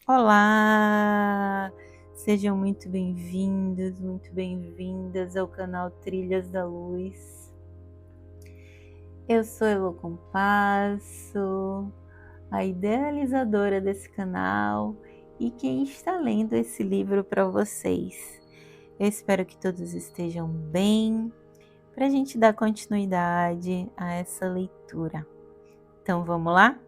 Olá! Sejam muito bem-vindos, muito bem-vindas ao canal Trilhas da Luz. Eu sou Elo Compasso, a idealizadora desse canal e quem está lendo esse livro para vocês. Eu espero que todos estejam bem, para a gente dar continuidade a essa leitura. Então vamos lá?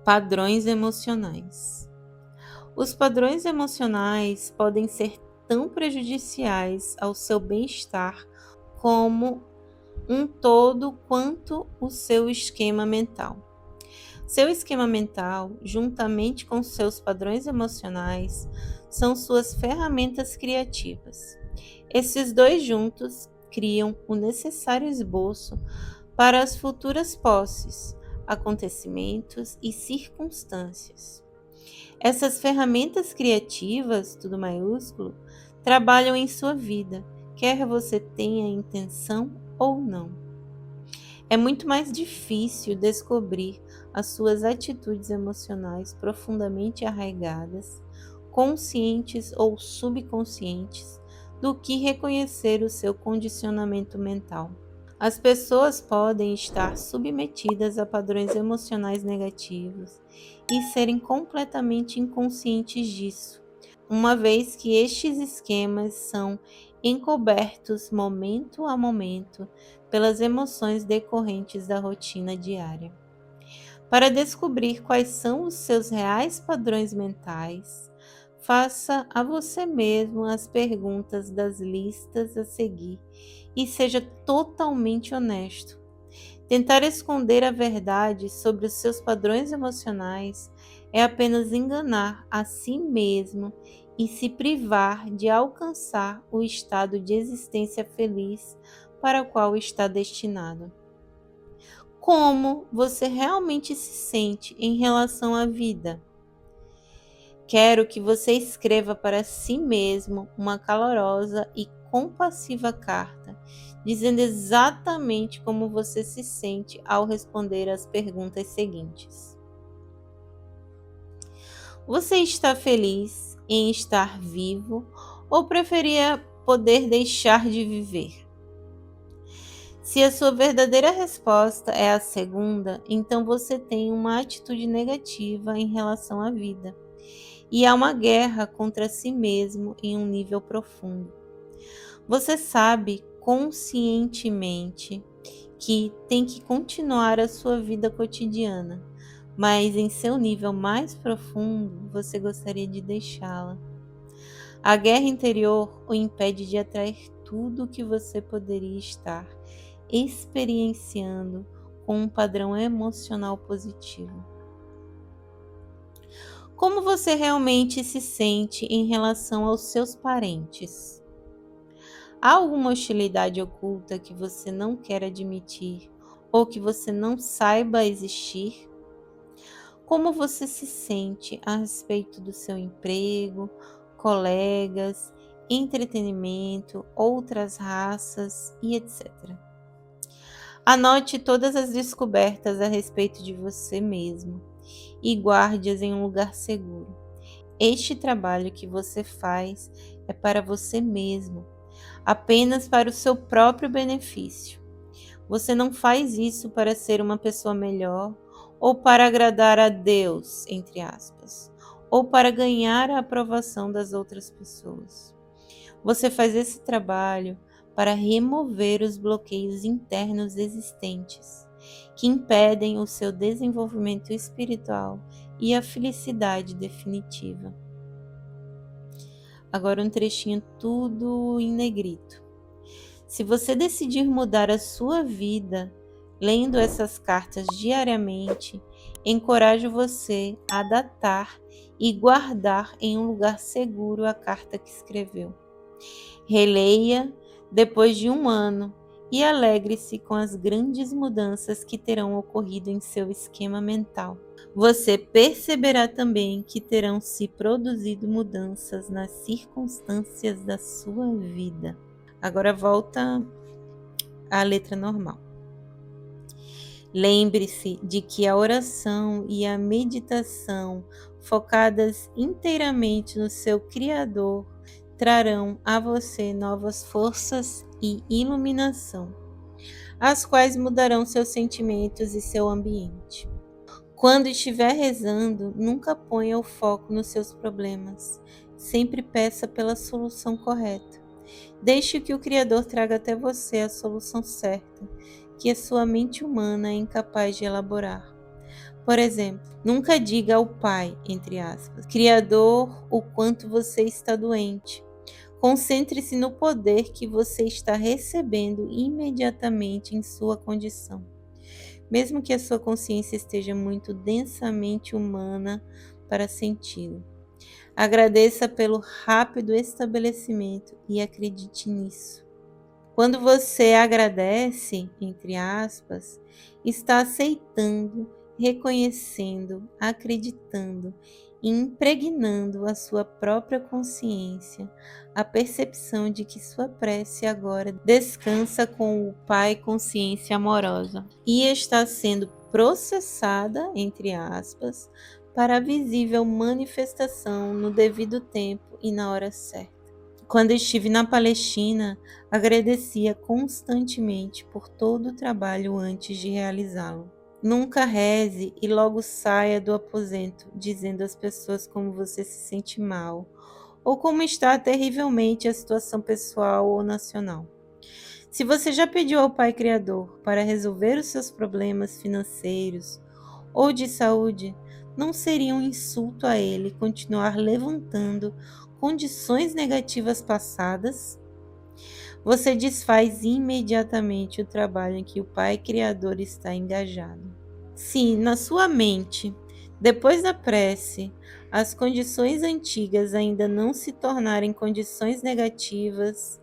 Padrões emocionais. Os padrões emocionais podem ser tão prejudiciais ao seu bem-estar como um todo quanto o seu esquema mental. Seu esquema mental, juntamente com seus padrões emocionais, são suas ferramentas criativas. Esses dois juntos criam o necessário esboço para as futuras posses, acontecimentos e circunstâncias. Essas ferramentas criativas, tudo maiúsculo, trabalham em sua vida, quer você tenha intenção ou não. É muito mais difícil descobrir as suas atitudes emocionais profundamente arraigadas, conscientes ou subconscientes, do que reconhecer o seu condicionamento mental. As pessoas podem estar submetidas a padrões emocionais negativos e serem completamente inconscientes disso, uma vez que estes esquemas são encobertos momento a momento pelas emoções decorrentes da rotina diária. Para descobrir quais são os seus reais padrões mentais, faça a você mesmo as perguntas das listas a seguir e seja totalmente honesto. Tentar esconder a verdade sobre os seus padrões emocionais é apenas enganar a si mesmo e se privar de alcançar o estado de existência feliz para o qual está destinado. Como você realmente se sente em relação à vida? Quero que você escreva para si mesmo uma calorosa e compassiva carta, dizendo exatamente como você se sente ao responder às perguntas seguintes. Você está feliz em estar vivo ou preferia poder deixar de viver? Se a sua verdadeira resposta é a segunda, então você tem uma atitude negativa em relação à vida. E há uma guerra contra si mesmo em um nível profundo. Você sabe conscientemente que tem que continuar a sua vida cotidiana, mas em seu nível mais profundo você gostaria de deixá-la. A guerra interior o impede de atrair tudo o que você poderia estar experienciando com um padrão emocional positivo. Como você realmente se sente em relação aos seus parentes? Há alguma hostilidade oculta que você não quer admitir ou que você não saiba existir? Como você se sente a respeito do seu emprego, colegas, entretenimento, outras raças e etc. Anote todas as descobertas a respeito de você mesmo e guarde-as em um lugar seguro. Este trabalho que você faz é para você mesmo, apenas para o seu próprio benefício. Você não faz isso para ser uma pessoa melhor ou para agradar a Deus, entre aspas, ou para ganhar a aprovação das outras pessoas. Você faz esse trabalho para remover os bloqueios internos existentes que impedem o seu desenvolvimento espiritual e a felicidade definitiva. Agora um trechinho tudo em negrito. Se você decidir mudar a sua vida lendo essas cartas diariamente, encorajo você a datar e guardar em um lugar seguro a carta que escreveu. Releia depois de um ano e alegre-se com as grandes mudanças que terão ocorrido em seu esquema mental. Você perceberá também que terão se produzido mudanças nas circunstâncias da sua vida. Agora volta à letra normal. Lembre-se de que a oração e a meditação focadas inteiramente no seu Criador trarão a você novas forças e iluminação, as quais mudarão seus sentimentos e seu ambiente. Quando estiver rezando, nunca ponha o foco nos seus problemas. Sempre peça pela solução correta. Deixe que o Criador traga até você a solução certa, que a sua mente humana é incapaz de elaborar. Por exemplo, nunca diga ao Pai, entre aspas, Criador, o quanto você está doente. Concentre-se no poder que você está recebendo imediatamente em sua condição. Mesmo que a sua consciência esteja muito densamente humana para senti-lo. Agradeça pelo rápido estabelecimento e acredite nisso. Quando você agradece, entre aspas, está aceitando, reconhecendo, acreditando e impregnando a sua própria consciência, a percepção de que sua prece agora descansa com o Pai Consciência Amorosa e está sendo processada, entre aspas, para a visível manifestação no devido tempo e na hora certa. Quando estive na Palestina, agradecia constantemente por todo o trabalho antes de realizá-lo. Nunca reze e logo saia do aposento dizendo às pessoas como você se sente mal ou como está terrivelmente a situação pessoal ou nacional. Se você já pediu ao Pai Criador para resolver os seus problemas financeiros ou de saúde, não seria um insulto a Ele continuar levantando condições negativas passadas? Você desfaz imediatamente o trabalho em que o Pai Criador está engajado. Se na sua mente, depois da prece, as condições antigas ainda não se tornarem condições negativas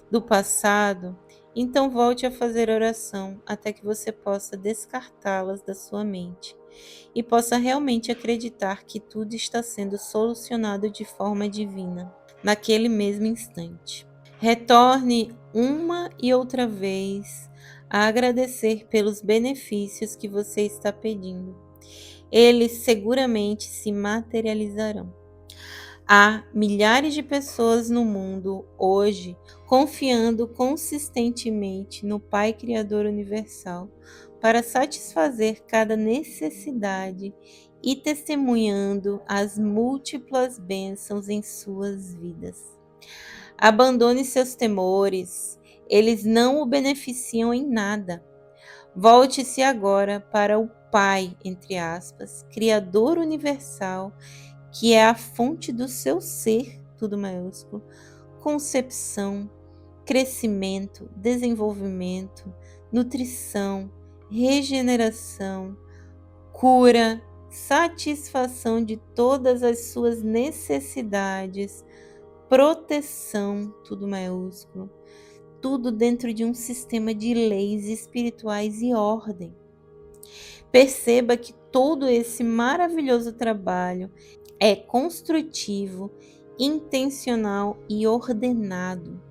do passado, então volte a fazer oração até que você possa descartá-las da sua mente e possa realmente acreditar que tudo está sendo solucionado de forma divina, naquele mesmo instante. Retorne uma e outra vez a agradecer pelos benefícios que você está pedindo. Eles seguramente se materializarão. Há milhares de pessoas no mundo hoje confiando consistentemente no Pai Criador Universal para satisfazer cada necessidade e testemunhando as múltiplas bênçãos em suas vidas. Abandone seus temores, eles não o beneficiam em nada. Volte-se agora para o Pai, entre aspas, Criador Universal, que é a fonte do seu ser, tudo maiúsculo, concepção, crescimento, desenvolvimento, nutrição, regeneração, cura, satisfação de todas as suas necessidades, proteção, tudo maiúsculo, tudo dentro de um sistema de leis espirituais e ordem. Perceba que todo esse maravilhoso trabalho é construtivo, intencional e ordenado.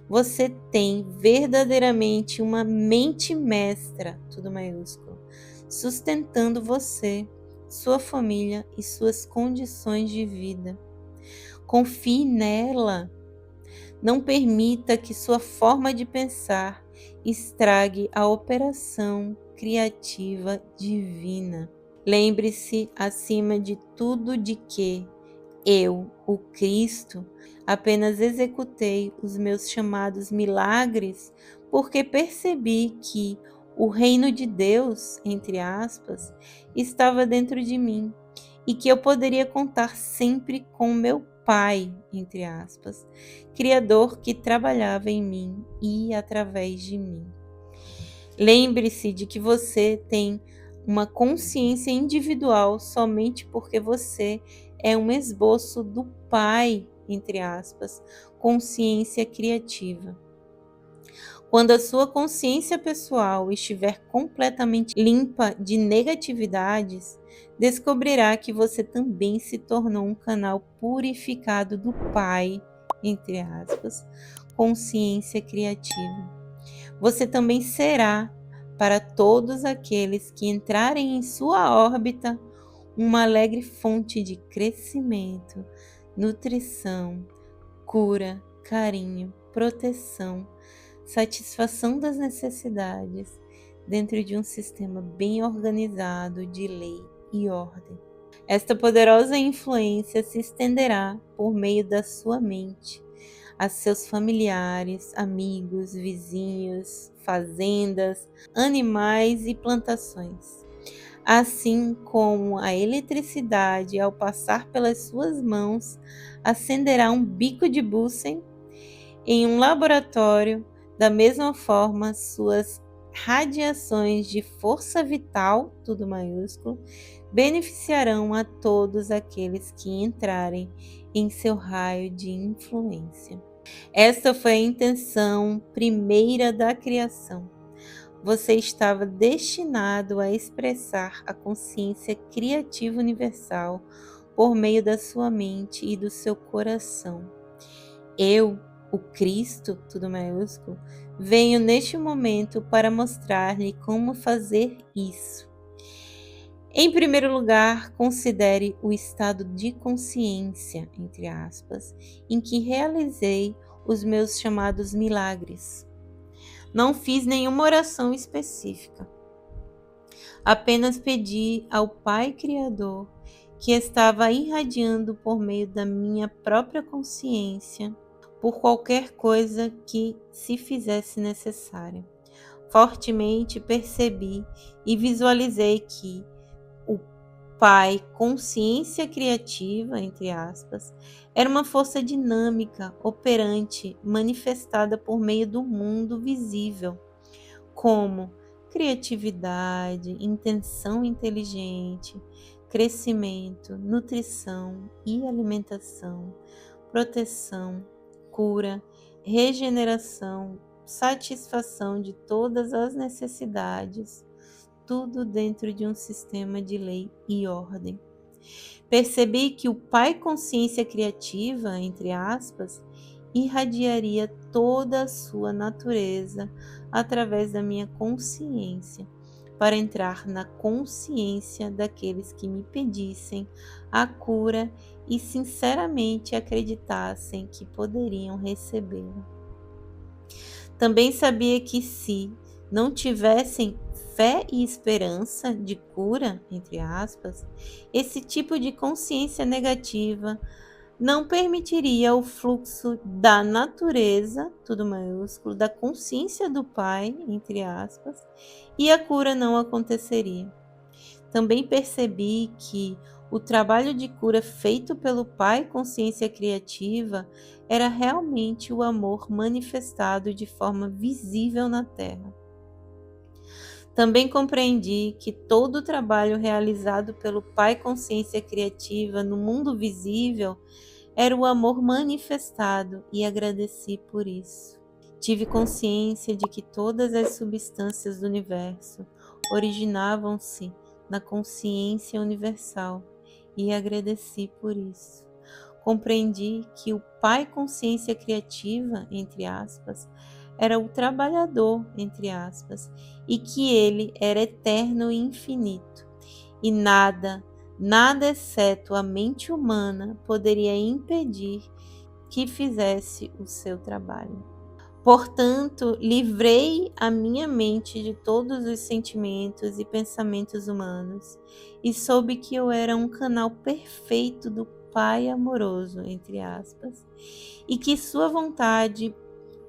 Você tem verdadeiramente uma mente mestra, tudo maiúsculo, sustentando você, sua família e suas condições de vida. Confie nela. Não permita que sua forma de pensar estrague a operação criativa divina. Lembre-se, acima de tudo, de que eu, o Cristo, apenas executei os meus chamados milagres porque percebi que o reino de Deus, entre aspas, estava dentro de mim e que eu poderia contar sempre com meu Pai, entre aspas, Criador que trabalhava em mim e através de mim. Lembre-se de que você tem uma consciência individual somente porque você é um esboço do Pai, entre aspas, consciência criativa. Quando a sua consciência pessoal estiver completamente limpa de negatividades, descobrirá que você também se tornou um canal purificado do Pai, entre aspas, consciência criativa. Você também será para todos aqueles que entrarem em sua órbita uma alegre fonte de crescimento, nutrição, cura, carinho, proteção, satisfação das necessidades, dentro de um sistema bem organizado de lei e ordem. Esta poderosa influência se estenderá por meio da sua mente a seus familiares, amigos, vizinhos, fazendas, animais e plantações. Assim como a eletricidade, ao passar pelas suas mãos, acenderá um bico de Bunsen em um laboratório, da mesma forma, suas radiações de força vital, tudo maiúsculo, beneficiarão a todos aqueles que entrarem em seu raio de influência. Esta foi a intenção primeira da criação. Você estava destinado a expressar a consciência criativa universal por meio da sua mente e do seu coração. Eu, o Cristo, tudo maiúsculo, venho neste momento para mostrar-lhe como fazer isso. Em primeiro lugar, considere o estado de consciência, entre aspas, em que realizei os meus chamados milagres. Não fiz nenhuma oração específica. Apenas pedi ao Pai Criador, que estava irradiando por meio da minha própria consciência, por qualquer coisa que se fizesse necessária. Fortemente percebi e visualizei que o Pai, consciência criativa, entre aspas, era uma força dinâmica, operante, manifestada por meio do mundo visível, como criatividade, intenção inteligente, crescimento, nutrição e alimentação, proteção, cura, regeneração, satisfação de todas as necessidades, tudo dentro de um sistema de lei e ordem. Percebi que o Pai Consciência Criativa, entre aspas, irradiaria toda a sua natureza através da minha consciência, para entrar na consciência daqueles que me pedissem a cura e sinceramente acreditassem que poderiam recebê-la. Também sabia que se não tivessem fé e esperança de cura, entre aspas, esse tipo de consciência negativa não permitiria o fluxo da natureza, tudo maiúsculo, da consciência do Pai, entre aspas, e a cura não aconteceria. Também percebi que o trabalho de cura feito pelo Pai Consciência Criativa era realmente o amor manifestado de forma visível na Terra. Também compreendi que todo o trabalho realizado pelo Pai Consciência Criativa no mundo visível era o amor manifestado e agradeci por isso. Tive consciência de que todas as substâncias do universo originavam-se na consciência universal e agradeci por isso. Compreendi que o Pai Consciência Criativa, entre aspas, era o trabalhador, entre aspas, e que ele era eterno e infinito, e nada exceto a mente humana poderia impedir que fizesse o seu trabalho. Portanto, livrei a minha mente de todos os sentimentos e pensamentos humanos e soube que eu era um canal perfeito do Pai amoroso, entre aspas, e que sua vontade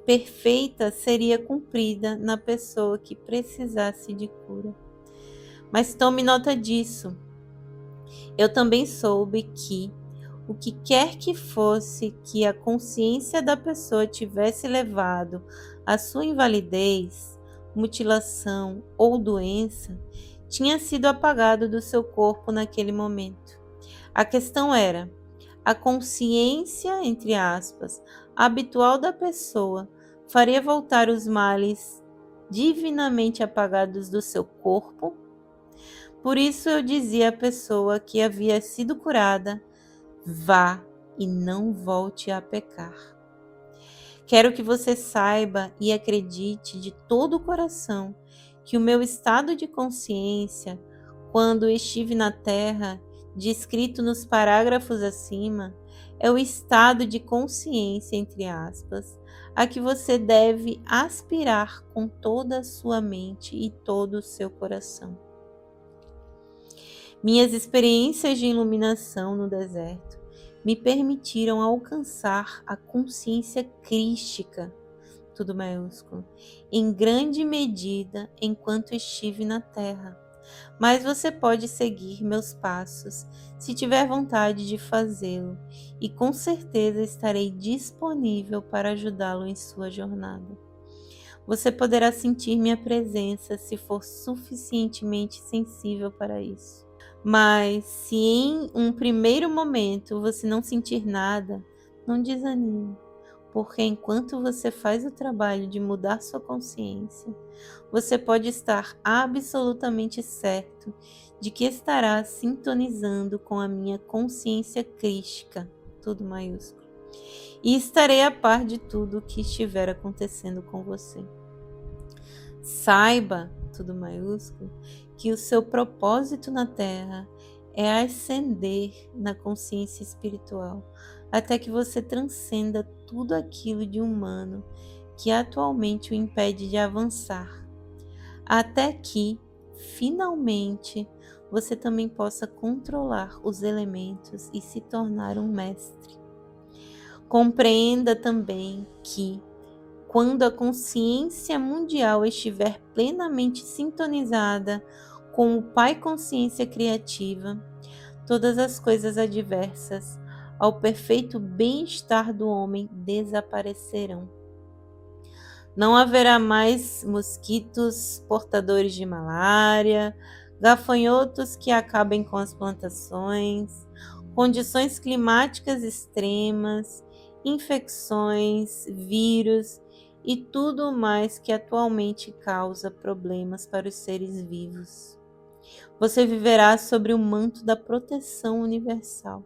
perfeita seria cumprida na pessoa que precisasse de cura. Mas tome nota disso. Eu também soube que o que quer que fosse que a consciência da pessoa tivesse levado à sua invalidez, mutilação ou doença, tinha sido apagado do seu corpo naquele momento. A questão era, a consciência, entre aspas, habitual da pessoa faria voltar os males divinamente apagados do seu corpo? Por isso eu dizia à pessoa que havia sido curada, vá e não volte a pecar. Quero que você saiba e acredite de todo o coração que o meu estado de consciência, quando estive na Terra, descrito nos parágrafos acima, é o estado de consciência, entre aspas, a que você deve aspirar com toda a sua mente e todo o seu coração. Minhas experiências de iluminação no deserto me permitiram alcançar a consciência crística, tudo maiúsculo, em grande medida enquanto estive na Terra. Mas você pode seguir meus passos se tiver vontade de fazê-lo, e com certeza estarei disponível para ajudá-lo em sua jornada. Você poderá sentir minha presença se for suficientemente sensível para isso. Mas se em um primeiro momento você não sentir nada, não desanime, porque enquanto você faz o trabalho de mudar sua consciência, você pode estar absolutamente certo de que estará sintonizando com a minha consciência crística, tudo maiúsculo, e estarei a par de tudo o que estiver acontecendo com você. Saiba, tudo maiúsculo, que o seu propósito na Terra é ascender na consciência espiritual, até que você transcenda tudo aquilo de humano que atualmente o impede de avançar, até que, finalmente, você também possa controlar os elementos e se tornar um mestre. Compreenda também que, quando a consciência mundial estiver plenamente sintonizada com o Pai Consciência Criativa, todas as coisas adversas ao perfeito bem-estar do homem desaparecerão. Não haverá mais mosquitos portadores de malária, gafanhotos que acabem com as plantações, condições climáticas extremas, infecções, vírus e tudo mais que atualmente causa problemas para os seres vivos. Você viverá sobre o manto da proteção universal.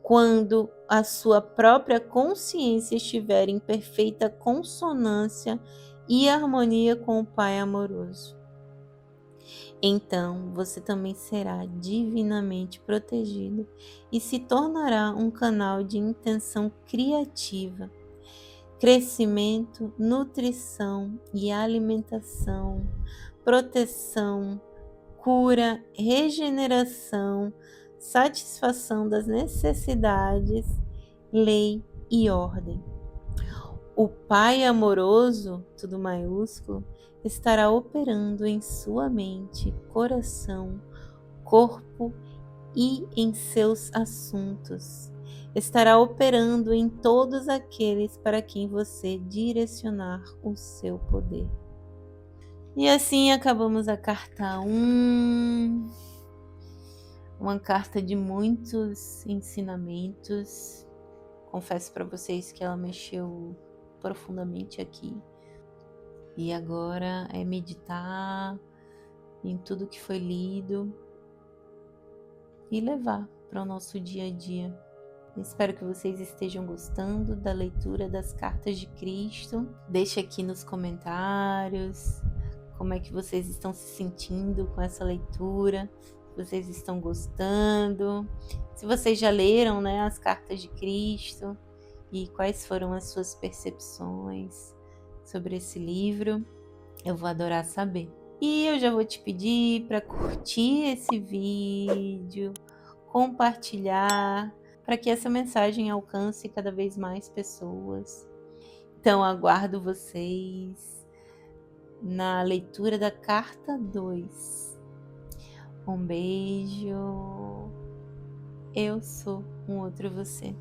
Quando a sua própria consciência estiver em perfeita consonância e harmonia com o Pai amoroso, então você também será divinamente protegido e se tornará um canal de intenção criativa, crescimento, nutrição e alimentação, proteção, cura, regeneração, satisfação das necessidades, lei e ordem. O Pai amoroso, tudo maiúsculo, estará operando em sua mente, coração, corpo e em seus assuntos. Estará operando em todos aqueles para quem você direcionar o seu poder. E assim acabamos a carta 1, uma carta de muitos ensinamentos. Confesso para vocês que ela mexeu profundamente aqui. E agora é meditar em tudo que foi lido e levar para o nosso dia a dia. Espero que vocês estejam gostando da leitura das cartas de Cristo. Deixe aqui nos comentários como é que vocês estão se sentindo com essa leitura. Vocês estão gostando? Se vocês já leram, né, as cartas de Cristo e quais foram as suas percepções sobre esse livro, eu vou adorar saber. E eu já vou te pedir para curtir esse vídeo, compartilhar, para que essa mensagem alcance cada vez mais pessoas. Então, aguardo vocês na leitura da carta 2. Um beijo. Eu sou um outro você.